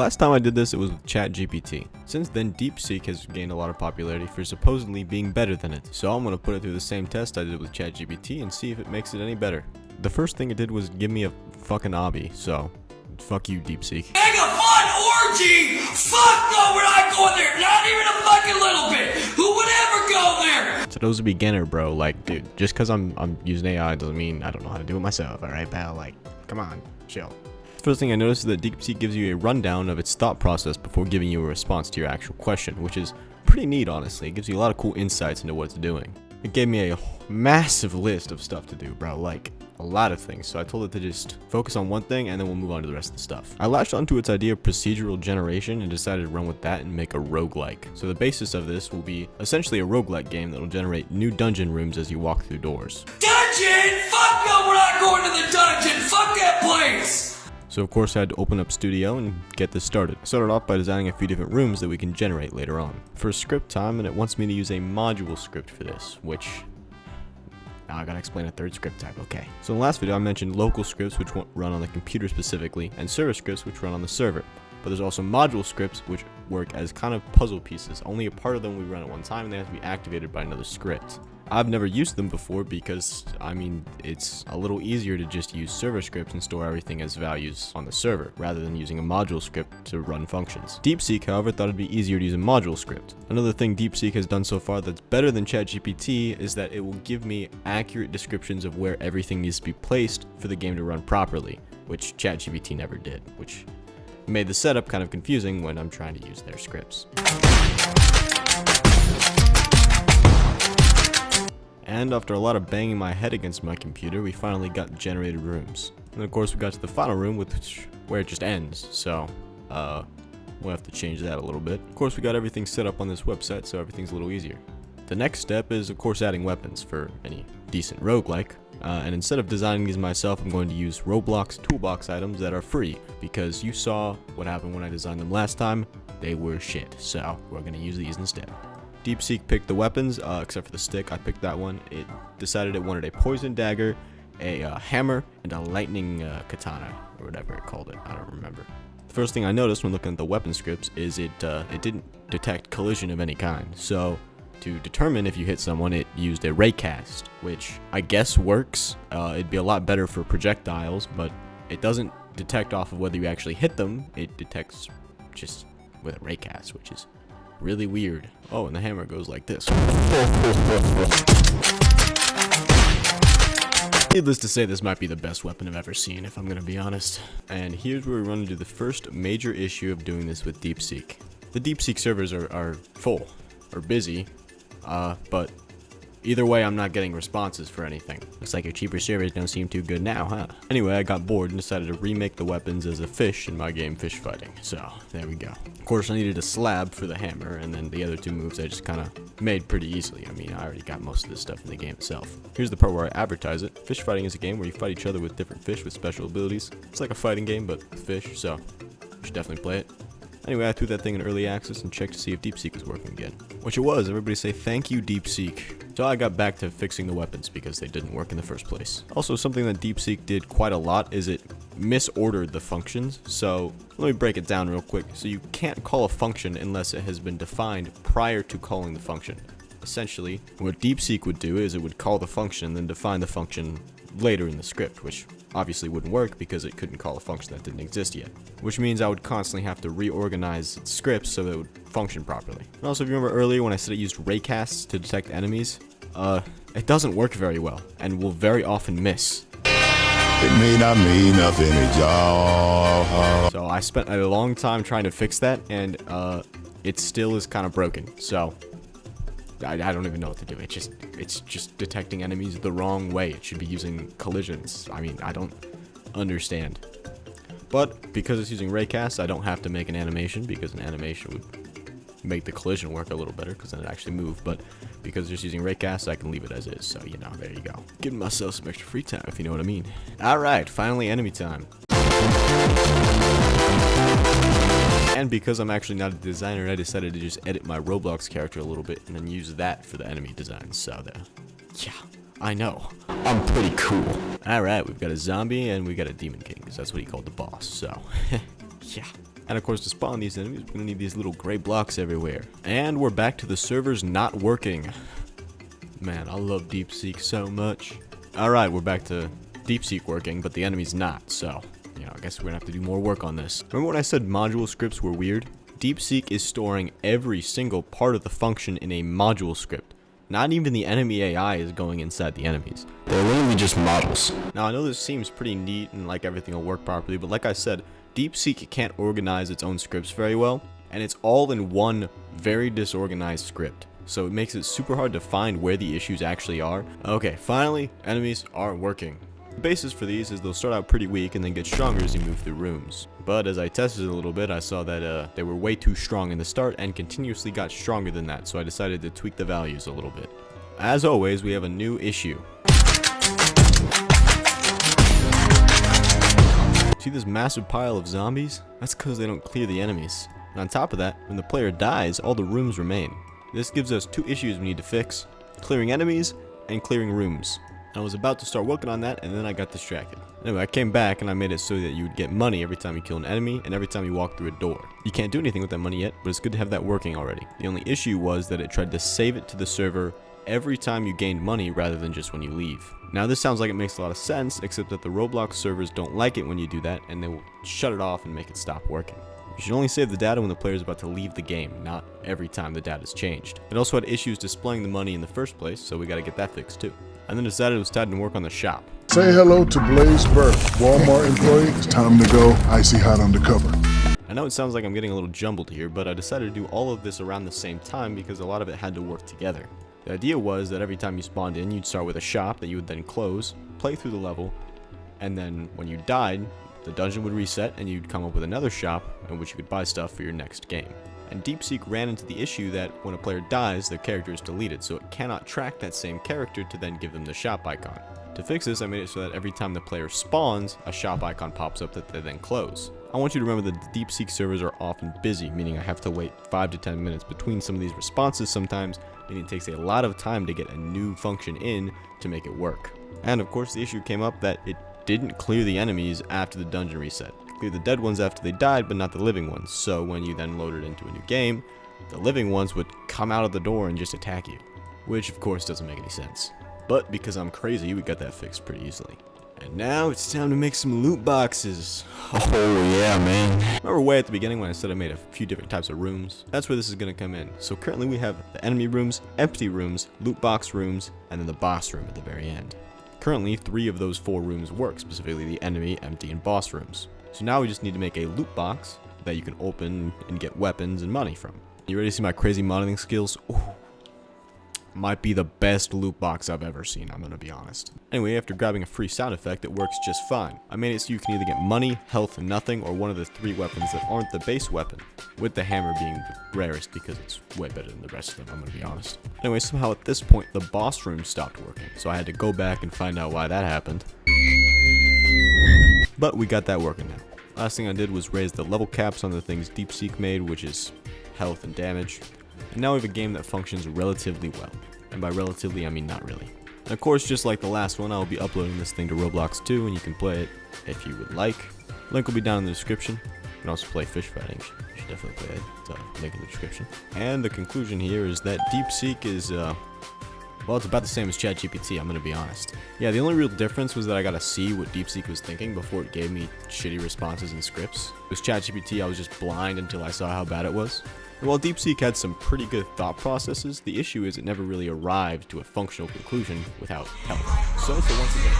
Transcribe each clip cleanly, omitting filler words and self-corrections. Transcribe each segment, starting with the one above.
last time I did this, it was with ChatGPT. Since then, Deepseek has gained a lot of popularity for supposedly being better than it. So I'm going to put it through the same test I did with ChatGPT and see if it makes it any better. The first thing it did was give me a fucking obby, so fuck you, Deepseek. Make a fun orgy! Fuck no, we're not going there! Not even a fucking little bit! Who would ever go there? So those a beginner, bro. Like, dude, just because I'm using AI doesn't mean I don't know how to do it myself, alright, pal? Like, come on, chill. First thing I noticed is that Deepseek gives you a rundown of its thought process before giving you a response to your actual question, which is pretty neat, honestly. It gives you a lot of cool insights into what it's doing. It gave me a massive list of stuff to do, bro, like a lot of things, so I told it to just focus on one thing and then we'll move on to the rest of the stuff. I latched onto its idea of procedural generation and decided to run with that and make a roguelike. So the basis of this will be essentially a roguelike game that will generate new dungeon rooms as you walk through doors. Dungeon? Fuck no, we're not going to the dungeon! Fuck that place! So of course I had to open up Studio and get this started. I started off by designing a few different rooms that we can generate later on. For script time, and it wants me to use a module script for this, which now I gotta explain a third script type, okay. So in the last video I mentioned local scripts which run on the computer specifically, and server scripts which run on the server. But there's also module scripts which work as kind of puzzle pieces. Only a part of them we run at one time and they have to be activated by another script. I've never used them before because, I mean, it's a little easier to just use server scripts and store everything as values on the server, rather than using a module script to run functions. Deepseek, however, thought it'd be easier to use a module script. Another thing Deepseek has done so far that's better than ChatGPT is that it will give me accurate descriptions of where everything needs to be placed for the game to run properly, which ChatGPT never did, which made the setup kind of confusing when I'm trying to use their scripts. And after a lot of banging my head against my computer, we finally got generated rooms. And of course we got to the final room where it just ends, so we'll have to change that a little bit. Of course we got everything set up on this website, so everything's a little easier. The next step is of course adding weapons for any decent roguelike. And instead of designing these myself, I'm going to use Roblox toolbox items that are free, because you saw what happened when I designed them last time. They were shit, so we're going to use these instead. Deepseek picked the weapons, except for the stick. I picked that one. It decided it wanted a poison dagger, a hammer, and a lightning katana, or whatever it called it. I don't remember. The first thing I noticed when looking at the weapon scripts is it didn't detect collision of any kind. So to determine if you hit someone, it used a raycast, which I guess works. It'd be a lot better for projectiles, but it doesn't detect off of whether you actually hit them. It detects just with a raycast, which is really weird. Oh, and the hammer goes like this. Needless to say, this might be the best weapon I've ever seen, if I'm gonna be honest. And here's where we run into the first major issue of doing this with Deepseek. The Deepseek servers are full, or busy, but either way, I'm not getting responses for anything. Looks like your cheaper servers don't seem too good now, huh? Anyway, I got bored and decided to remake the weapons as a fish in my game Fish Fighting. So, there we go. Of course, I needed a slab for the hammer, and then the other two moves I just kind of made pretty easily. I mean, I already got most of this stuff in the game itself. Here's the part where I advertise it. Fish Fighting is a game where you fight each other with different fish with special abilities. It's like a fighting game, but with fish, so you should definitely play it. Anyway, I threw that thing in early access and checked to see if Deepseek was working again. Which it was. Everybody say thank you, Deepseek. So I got back to fixing the weapons because they didn't work in the first place. Also, something that Deepseek did quite a lot is it misordered the functions. So let me break it down real quick. So you can't call a function unless it has been defined prior to calling the function. Essentially, what Deepseek would do is it would call the function and then define the function later in the script, which obviously wouldn't work because it couldn't call a function that didn't exist yet. Which means I would constantly have to reorganize its scripts so that it would function properly. And also, if you remember earlier when I said it used raycasts to detect enemies, it doesn't work very well and will very often miss. It may not mean nothing to y'all. So I spent a long time trying to fix that, and it still is kind of broken. So I don't even know what to do. It's just detecting enemies the wrong way. It should be using collisions. I mean, I don't understand. But because it's using raycast, I don't have to make an animation, because an animation would make the collision work a little better, because then it actually move. But because it's just using raycast, I can leave it as is. So, you know, there you go. Giving myself some extra free time, if you know what I mean. Alright, finally enemy time. And because I'm actually not a designer, I decided to just edit my Roblox character a little bit and then use that for the enemy design. So, yeah, I know. I'm pretty cool. Alright, we've got a zombie and we got a demon king, because that's what he called the boss. So, yeah. And of course, to spawn these enemies, we're gonna need these little gray blocks everywhere. And we're back to the servers not working. Man, I love Deepseek so much. Alright, we're back to Deepseek working, but the enemy's not, so, you know, I guess we're gonna have to do more work on this. Remember when I said module scripts were weird? Deepseek is storing every single part of the function in a module script. Not even the enemy AI is going inside the enemies. They're literally just models. Now, I know this seems pretty neat and like everything will work properly, but like I said, Deepseek can't organize its own scripts very well, and it's all in one very disorganized script. So it makes it super hard to find where the issues actually are. Okay, finally, enemies are working. The basis for these is they'll start out pretty weak and then get stronger as you move through rooms. But as I tested a little bit, I saw that they were way too strong in the start and continuously got stronger than that, so I decided to tweak the values a little bit. As always, we have a new issue. See this massive pile of zombies? That's because they don't clear the enemies. And on top of that, when the player dies, all the rooms remain. This gives us two issues we need to fix: clearing enemies and clearing rooms. I was about to start working on that, and then I got distracted. Anyway, I came back and I made it so that you would get money every time you kill an enemy and every time you walk through a door. You can't do anything with that money yet, but it's good to have that working already. The only issue was that it tried to save it to the server every time you gained money rather than just when you leave. Now this sounds like it makes a lot of sense, except that the Roblox servers don't like it when you do that, and they will shut it off and make it stop working. You should only save the data when the player is about to leave the game, not every time the data is changed. It also had issues displaying the money in the first place, so we gotta get that fixed too. And then decided it was time to work on the shop. Say hello to Blaze Burke, Walmart employee. It's time to go. Icy hot undercover. I know it sounds like I'm getting a little jumbled here, but I decided to do all of this around the same time because a lot of it had to work together. The idea was that every time you spawned in, you'd start with a shop that you would then close, play through the level, and then when you died, the dungeon would reset and you'd come up with another shop in which you could buy stuff for your next game. And Deepseek ran into the issue that when a player dies, their character is deleted, so it cannot track that same character to then give them the shop icon. To fix this, I made it so that every time the player spawns, a shop icon pops up that they then close. I want you to remember that the Deepseek servers are often busy, meaning I have to wait 5 to 10 minutes between some of these responses sometimes, meaning it takes a lot of time to get a new function in to make it work. And of course, the issue came up that it didn't clear the enemies after the dungeon reset. It cleared the dead ones after they died, but not the living ones. So when you then loaded into a new game, the living ones would come out of the door and just attack you, which of course doesn't make any sense. But because I'm crazy, we got that fixed pretty easily. And now it's time to make some loot boxes. Oh yeah, man. Remember way at the beginning when I said I made a few different types of rooms? That's where this is gonna come in. So currently we have the enemy rooms, empty rooms, loot box rooms, and then the boss room at the very end. Currently 3 of those 4 rooms work, specifically the enemy, empty, and boss rooms. So now we just need to make a loot box that you can open and get weapons and money from. You ready to see my crazy modeling skills? Ooh. Might be the best loot box I've ever seen, I'm gonna be honest. Anyway, after grabbing a free sound effect, it works just fine. I made it so you can either get money, health, nothing, or one of the 3 weapons that aren't the base weapon, with the hammer being the rarest because it's way better than the rest of them, I'm gonna be honest. Anyway, somehow at this point, the boss room stopped working, so I had to go back and find out why that happened. But we got that working now. Last thing I did was raise the level caps on the things Deepseek made, which is health and damage. And now we have a game that functions relatively well. And by relatively, I mean not really. And of course, just like the last one, I'll be uploading this thing to Roblox too, and you can play it if you would like. Link will be down in the description. You can also play fish fighting. You should definitely play it. So, link in the description. And the conclusion here is that Deepseek is, well, it's about the same as ChatGPT, I'm gonna be honest. Yeah, the only real difference was that I got to see what Deepseek was thinking before it gave me shitty responses and scripts. With ChatGPT, I was just blind until I saw how bad it was. And while Deepseek had some pretty good thought processes, the issue is it never really arrived to a functional conclusion without help. So once again,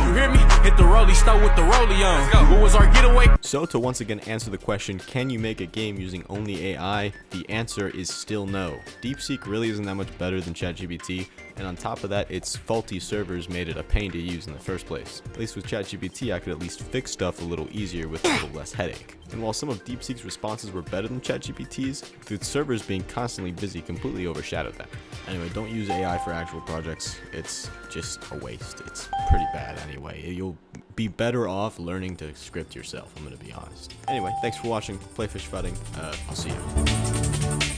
you hear me? Hit the rollie, start with the rollie on. What was our getaway? So to once again answer the question, can you make a game using only AI? The answer is still no. Deepseek really isn't that much better than ChatGPT, and on top of that, its faulty servers made it a pain to use in the first place. At least with ChatGPT, I could at least fix stuff a little easier with a little less headache. And while some of Deepseek's responses were better than ChatGPT's, with its servers being constantly busy completely overshadowed that. Anyway, don't use AI for actual projects. It's just a waste. It's pretty bad anyway. You'll be better off learning to script yourself, I'm gonna be honest. Anyway, thanks for watching. Play fish fighting. I'll see you.